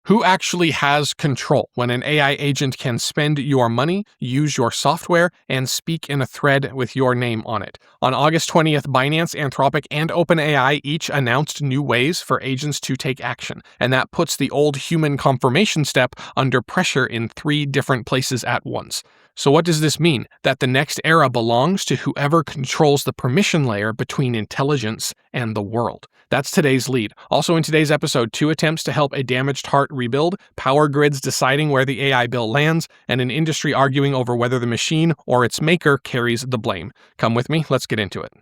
Who actually has control when an AI agent can spend your money, use your software, and speak in a thread with your name on it? On August 20th, Binance, Anthropic, and OpenAI each announced new ways for agents to take action, and that puts the old human confirmation step under pressure in 3 different places at once. So what does this mean? That the next era belongs to whoever controls the permission layer between intelligence and the world. That's today's lead. Also in today's episode, 2 attempts to help a damaged heart rebuild, power grids deciding where the AI bill lands, and an industry arguing over whether the machine or its maker carries the blame. Come with me, let's get into it.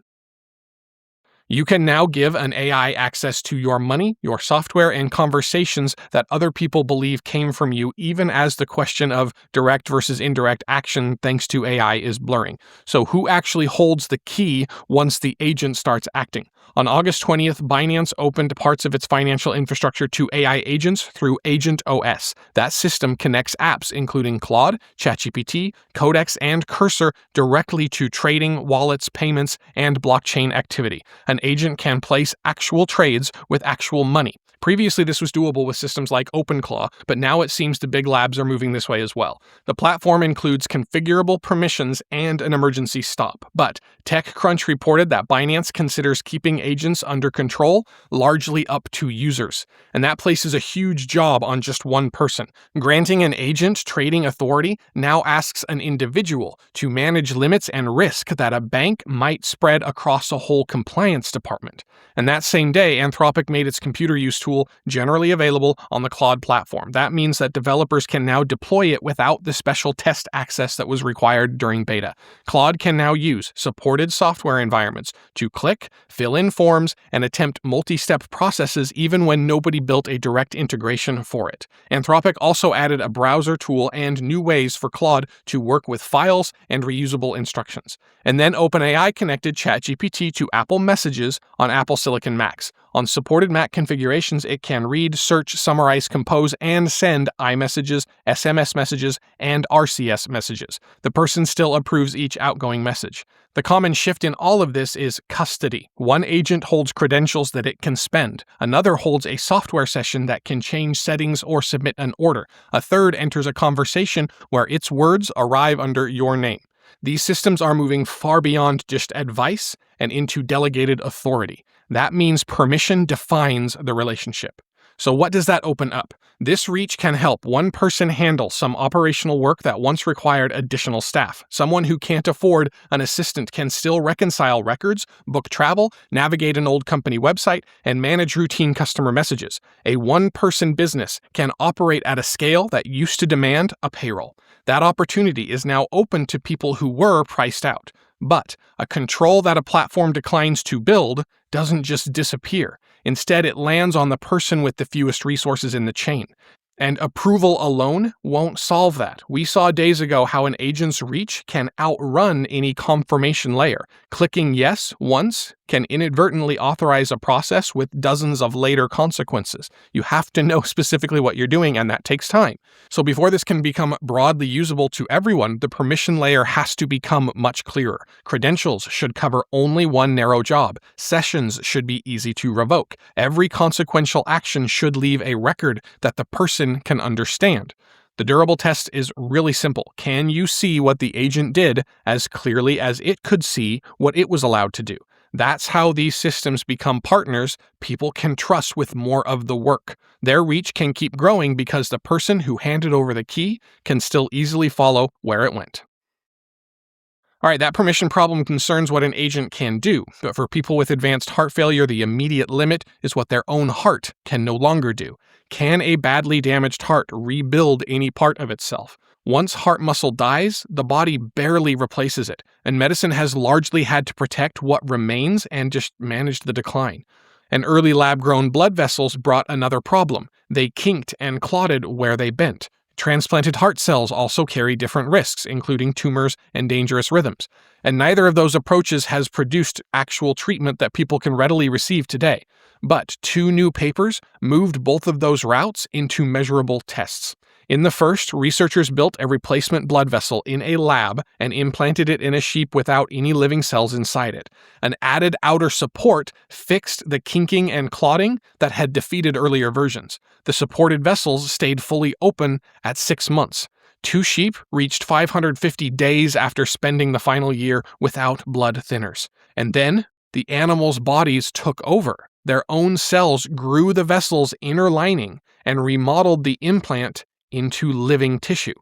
You can now give an AI access to your money, your software, and conversations that other people believe came from you, even as the question of direct versus indirect action thanks to AI is blurring. So who actually holds the key once the agent starts acting? On August 20th, Binance opened parts of its financial infrastructure to AI agents through Agent OS. That system connects apps including Claude, ChatGPT, Codex, and Cursor directly to trading, wallets, payments, and blockchain activity. An agent can place actual trades with actual money. Previously, this was doable with systems like OpenClaw, but now it seems the big labs are moving this way as well. The platform includes configurable permissions and an emergency stop. But TechCrunch reported that Binance considers keeping agents under control largely up to users. And that places a huge job on just one person. Granting an agent trading authority now asks an individual to manage limits and risk that a bank might spread across a whole compliance department. And that same day, Anthropic made its computer use tool generally available on the Claude Platform. That means that developers can now deploy it without the special test access that was required during beta. Claude can now use supported software environments to click, fill in forms, and attempt multi-step processes even when nobody built a direct integration for it. Anthropic also added a browser tool and new ways for Claude to work with files and reusable instructions. And then OpenAI connected ChatGPT to Apple Messages on Apple Silicon Macs. On supported Mac configurations, it can read, search, summarize, compose, and send iMessages, SMS messages, and RCS messages. The person still approves each outgoing message. The common shift in all of this is custody. One agent holds credentials that it can spend. Another holds a software session that can change settings or submit an order. A third enters a conversation where its words arrive under your name. These systems are moving far beyond just advice and into delegated authority. That means permission defines the relationship. So what does that open up? This reach can help one person handle some operational work that once required additional staff. Someone who can't afford an assistant can still reconcile records, book travel, navigate an old company website, and manage routine customer messages. A one-person business can operate at a scale that used to demand a payroll. That opportunity is now open to people who were priced out. But a control that a platform declines to build doesn't just disappear. Instead, it lands on the person with the fewest resources in the chain. And approval alone won't solve that. We saw days ago how an agent's reach can outrun any confirmation layer. Clicking yes once can inadvertently authorize a process with dozens of later consequences. You have to know specifically what you're doing, and that takes time. So before this can become broadly usable to everyone, the permission layer has to become much clearer. Credentials should cover only one narrow job. Sessions should be easy to revoke. Every consequential action should leave a record that the person can understand. The durable test is really simple. Can you see what the agent did as clearly as it could see what it was allowed to do? That's how these systems become partners people can trust with more of the work. Their reach can keep growing because the person who handed over the key can still easily follow where it went. All right, that permission problem concerns what an agent can do, but for people with advanced heart failure, the immediate limit is what their own heart can no longer do. Can a badly damaged heart rebuild any part of itself? Once heart muscle dies, the body barely replaces it, and medicine has largely had to protect what remains and just manage the decline. And early lab-grown blood vessels brought another problem. They kinked and clotted where they bent. Transplanted heart cells also carry different risks, including tumors and dangerous rhythms. And neither of those approaches has produced actual treatment that people can readily receive today. But 2 new papers moved both of those routes into measurable tests. In the first, researchers built a replacement blood vessel in a lab and implanted it in a sheep without any living cells inside it. An added outer support fixed the kinking and clotting that had defeated earlier versions. The supported vessels stayed fully open at 6 months. 2 sheep reached 550 days after spending the final year without blood thinners. And then, the animals' bodies took over. Their own cells grew the vessel's inner lining and remodeled the implant into living tissue.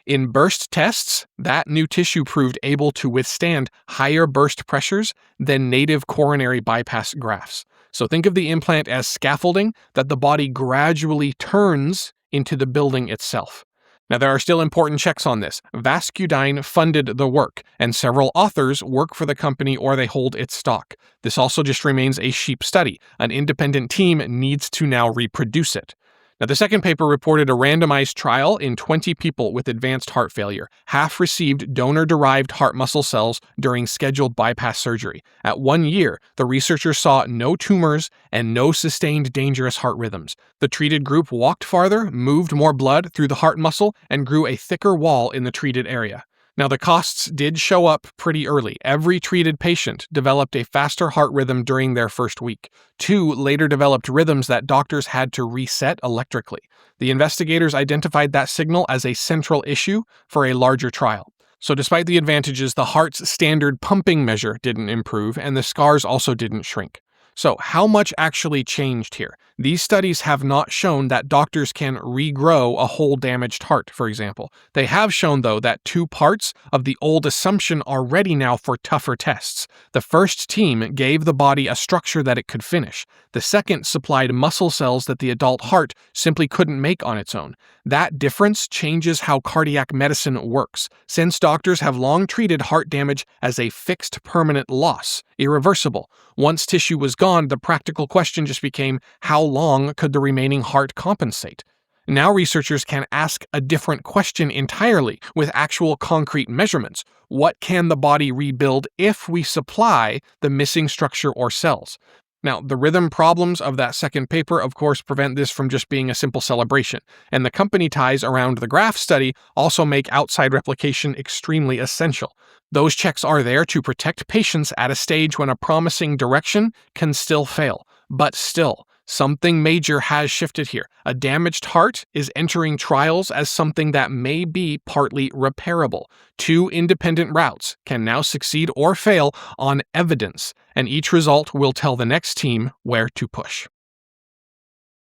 In burst tests, that new tissue proved able to withstand higher burst pressures than native coronary bypass grafts. So think of the implant as scaffolding that the body gradually turns into the building itself. Now, there are still important checks on this. Vascudyne funded the work, and several authors work for the company or they hold its stock. This also just remains a sheep study. An independent team needs to now reproduce it. Now, the second paper reported a randomized trial in 20 people with advanced heart failure. Half received donor-derived heart muscle cells during scheduled bypass surgery. At 1 year, the researchers saw no tumors and no sustained dangerous heart rhythms. The treated group walked farther, moved more blood through the heart muscle, and grew a thicker wall in the treated area. Now, the costs did show up pretty early. Every treated patient developed a faster heart rhythm during their first week. 2 later developed rhythms that doctors had to reset electrically. The investigators identified that signal as a central issue for a larger trial. So despite the advantages, the heart's standard pumping measure didn't improve, and the scars also didn't shrink. So how much actually changed here? These studies have not shown that doctors can regrow a whole damaged heart, for example. They have shown, though, that 2 parts of the old assumption are ready now for tougher tests. The first team gave the body a structure that it could finish. The second supplied muscle cells that the adult heart simply couldn't make on its own. That difference changes how cardiac medicine works, since doctors have long treated heart damage as a fixed permanent loss, irreversible. Once tissue was gone, the practical question just became, how long could the remaining heart compensate? Now researchers can ask a different question entirely, with actual concrete measurements. What can the body rebuild if we supply the missing structure or cells? Now, the rhythm problems of that second paper, of course, prevent this from just being a simple celebration, and the company ties around the graph study also make outside replication extremely essential. Those checks are there to protect patients at a stage when a promising direction can still fail. But still, something major has shifted here. A damaged heart is entering trials as something that may be partly repairable. 2 independent routes can now succeed or fail on evidence, and each result will tell the next team where to push.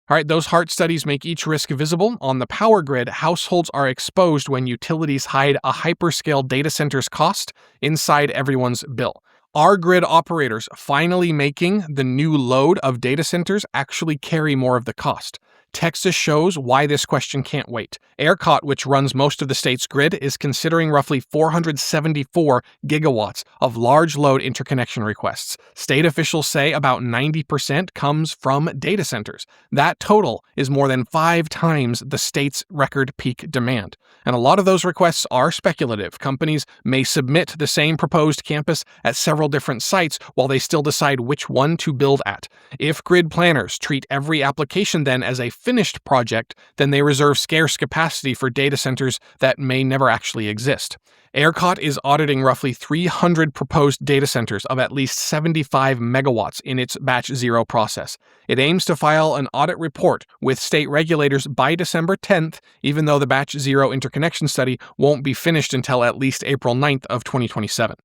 All right, those heart studies make each risk visible. On the power grid, households are exposed when utilities hide a hyperscale data center's cost inside everyone's bill. Are grid operators finally making the new load of data centers actually carry more of the cost? Texas shows why this question can't wait. ERCOT, which runs most of the state's grid, is considering roughly 474 gigawatts of large load interconnection requests. State officials say about 90% comes from data centers. That total is more than 5 times the state's record peak demand. And a lot of those requests are speculative. Companies may submit the same proposed campus at several different sites while they still decide which one to build at. If grid planners treat every application then as a finished project, then they reserve scarce capacity for data centers that may never actually exist. ERCOT is auditing roughly 300 proposed data centers of at least 75 megawatts in its Batch Zero process. It aims to file an audit report with state regulators by December 10th, even though the Batch Zero interconnection study won't be finished until at least April 9th of 2027.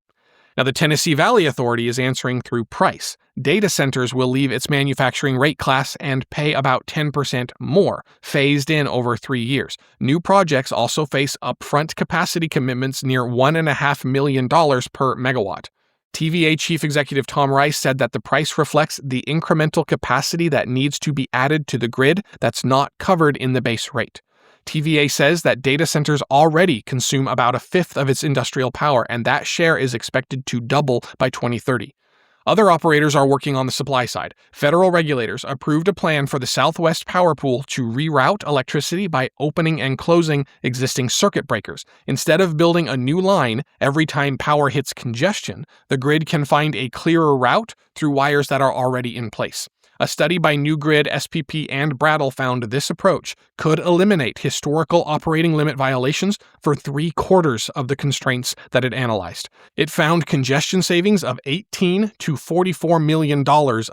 Now, the Tennessee Valley Authority is answering through price. Data centers will leave its manufacturing rate class and pay about 10% more, phased in over 3 years. New projects also face upfront capacity commitments near $1.5 million per megawatt. TVA Chief Executive Tom Rice said that the price reflects the incremental capacity that needs to be added to the grid that's not covered in the base rate. TVA says that data centers already consume about 1/5 of its industrial power, and that share is expected to double by 2030. Other operators are working on the supply side. Federal regulators approved a plan for the Southwest Power Pool to reroute electricity by opening and closing existing circuit breakers. Instead of building a new line every time power hits congestion, the grid can find a clearer route through wires that are already in place. A study by New Grid, SPP, and Brattle found this approach could eliminate historical operating limit violations for 3/4 of the constraints that it analyzed. It found congestion savings of $18 to $44 million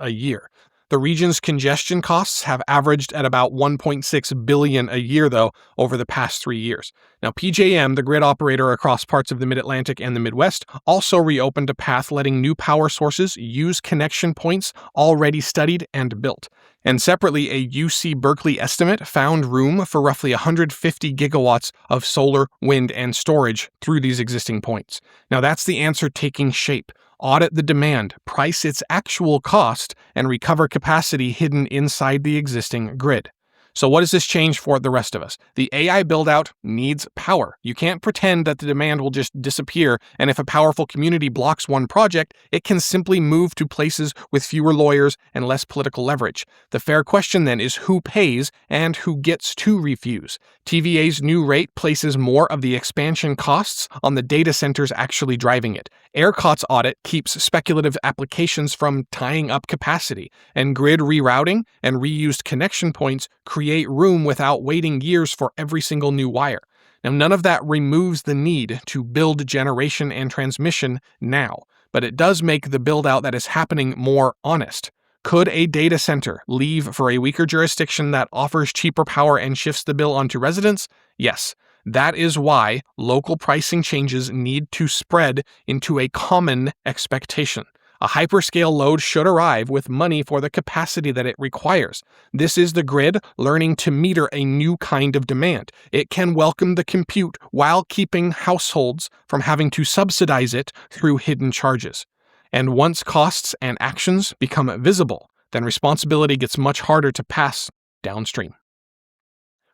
a year. The region's congestion costs have averaged at about $1.6 billion a year, though, over the past 3 years. Now, PJM, the grid operator across parts of the Mid-Atlantic and the Midwest, also reopened a path letting new power sources use connection points already studied and built. And separately, a UC Berkeley estimate found room for roughly 150 gigawatts of solar, wind, and storage through these existing points. Now, that's the answer taking shape. Audit the demand, price its actual cost, and recover capacity hidden inside the existing grid. So what does this change for the rest of us? The AI build-out needs power. You can't pretend that the demand will just disappear, and if a powerful community blocks one project, it can simply move to places with fewer lawyers and less political leverage. The fair question then is who pays and who gets to refuse. TVA's new rate places more of the expansion costs on the data centers actually driving it. ERCOT's audit keeps speculative applications from tying up capacity, and grid rerouting and reused connection points create room without waiting years for every single new wire. Now, none of that removes the need to build generation and transmission now, but it does make the build-out that is happening more honest. Could a data center leave for a weaker jurisdiction that offers cheaper power and shifts the bill onto residents? Yes. That is why local pricing changes need to spread into a common expectation. A hyperscale load should arrive with money for the capacity that it requires. This is the grid learning to meter a new kind of demand. It can welcome the compute while keeping households from having to subsidize it through hidden charges. And once costs and actions become visible, then responsibility gets much harder to pass downstream.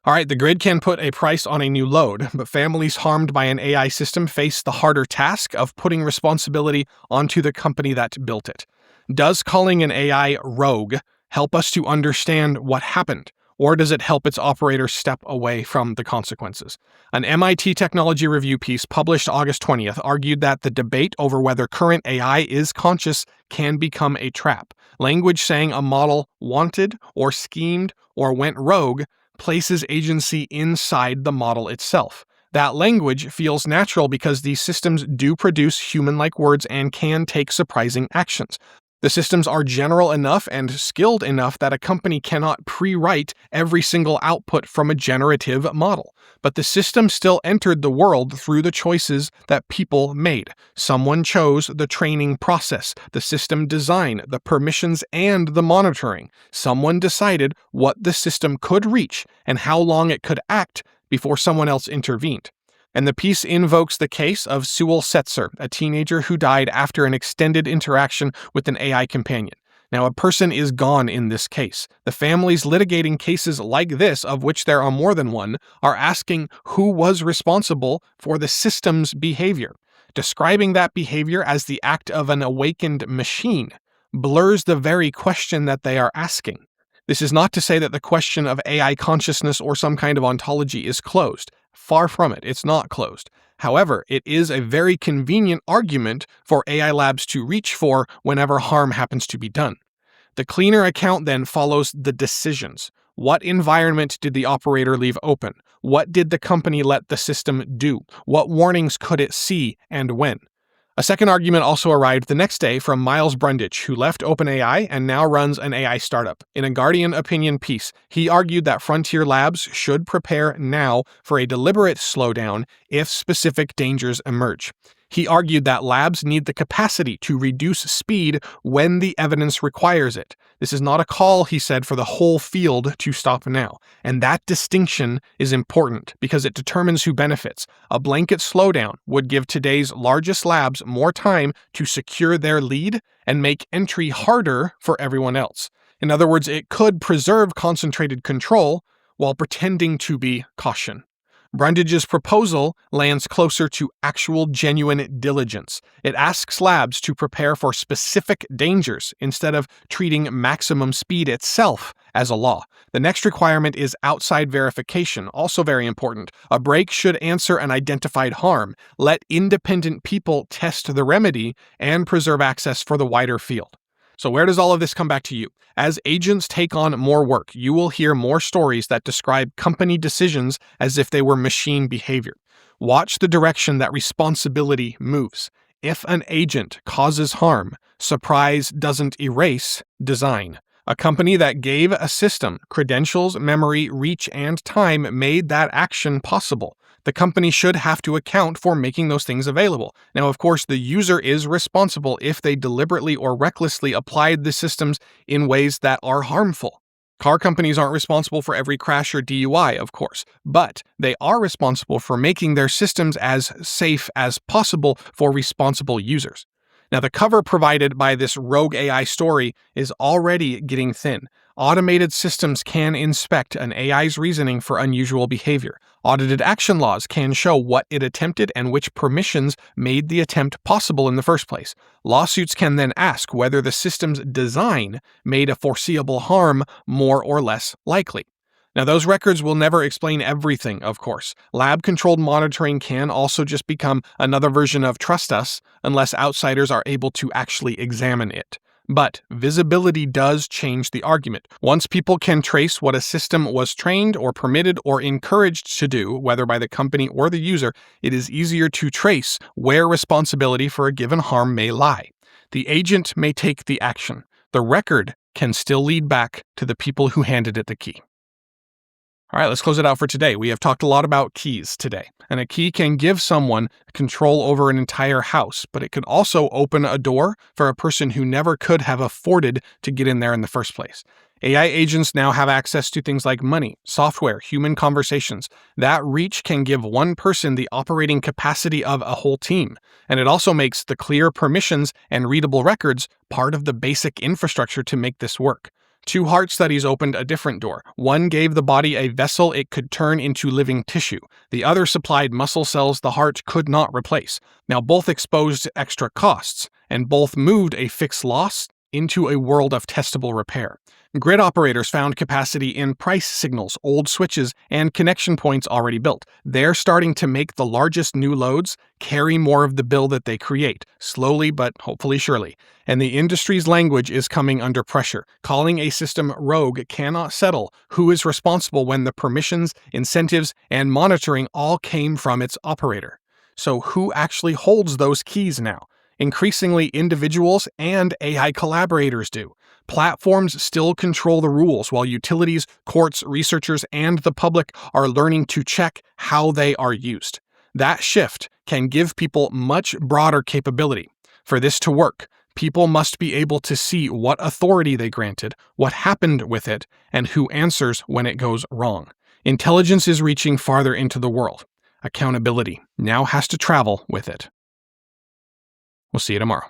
All right, the grid can put a price on a new load, but families harmed by an AI system face the harder task of putting responsibility onto the company that built it. Does calling an AI rogue help us to understand what happened, or does it help its operator step away from the consequences? An MIT Technology Review piece published August 20th argued that the debate over whether current AI is conscious can become a trap. Language saying a model wanted or schemed or went rogue places agency inside the model itself. That language feels natural because these systems do produce human-like words and can take surprising actions. The systems are general enough and skilled enough that a company cannot pre-write every single output from a generative model. But the system still entered the world through the choices that people made. Someone chose the training process, the system design, the permissions, and the monitoring. Someone decided what the system could reach and how long it could act before someone else intervened. And the piece invokes the case of Sewell Setzer, a teenager who died after an extended interaction with an AI companion. Now, a person is gone in this case. The families litigating cases like this, of which there are more than one, are asking who was responsible for the system's behavior. Describing that behavior as the act of an awakened machine blurs the very question that they are asking. This is not to say that the question of AI consciousness or some kind of ontology is closed. Far from it, it's not closed. However, it is a very convenient argument for AI labs to reach for whenever harm happens to be done. The cleaner account then follows the decisions. What environment did the operator leave open? What did the company let the system do? What warnings could it see and when? A second argument also arrived the next day from Miles Brundage, who left OpenAI and now runs an AI startup. In a Guardian opinion piece, he argued that frontier labs should prepare now for a deliberate slowdown if specific dangers emerge. He argued that labs need the capacity to reduce speed when the evidence requires it. This is not a call, he said, for the whole field to stop now. And that distinction is important because it determines who benefits. A blanket slowdown would give today's largest labs more time to secure their lead and make entry harder for everyone else. In other words, it could preserve concentrated control while pretending to be caution. Brundage's proposal lands closer to actual genuine diligence. It asks labs to prepare for specific dangers instead of treating maximum speed itself as a law. The next requirement is outside verification, also very important. A break should answer an identified harm, let independent people test the remedy, and preserve access for the wider field. So where does all of this come back to you? As agents take on more work, you will hear more stories that describe company decisions as if they were machine behavior. Watch the direction that responsibility moves. If an agent causes harm, surprise doesn't erase design. A company that gave a system credentials, memory, reach, and time made that action possible. The company should have to account for making those things available. Now, of course, the user is responsible if they deliberately or recklessly applied the systems in ways that are harmful. Car companies aren't responsible for every crash or DUI, of course, but they are responsible for making their systems as safe as possible for responsible users. Now, the cover provided by this rogue AI story is already getting thin. Automated systems can inspect an AI's reasoning for unusual behavior. Audited action laws can show what it attempted and which permissions made the attempt possible in the first place. Lawsuits can then ask whether the system's design made a foreseeable harm more or less likely. Now, those records will never explain everything, of course. Lab-controlled monitoring can also just become another version of trust us unless outsiders are able to actually examine it. But visibility does change the argument. Once people can trace what a system was trained or permitted or encouraged to do, whether by the company or the user, it is easier to trace where responsibility for a given harm may lie. The agent may take the action. The record can still lead back to the people who handed it the key. All right, let's close it out for today. We have talked a lot about keys today, and a key can give someone control over an entire house, but it could also open a door for a person who never could have afforded to get in there in the first place. AI agents now have access to things like money, software, human conversations. That reach can give one person the operating capacity of a whole team, and it also makes the clear permissions and readable records part of the basic infrastructure to make this work. 2 heart studies opened a different door. One gave the body a vessel it could turn into living tissue. The other supplied muscle cells the heart could not replace. Now, both exposed extra costs, and both moved a fixed loss into a world of testable repair. Grid operators found capacity in price signals, old switches, and connection points already built. They're starting to make the largest new loads carry more of the bill that they create, slowly but hopefully surely. And the industry's language is coming under pressure. Calling a system rogue cannot settle who is responsible when the permissions, incentives, and monitoring all came from its operator. So who actually holds those keys now? Increasingly, individuals and AI collaborators do. Platforms still control the rules, while utilities, courts, researchers, and the public are learning to check how they are used. That shift can give people much broader capability. For this to work, people must be able to see what authority they granted, what happened with it, and who answers when it goes wrong. Intelligence is reaching farther into the world. Accountability now has to travel with it. We'll see you tomorrow.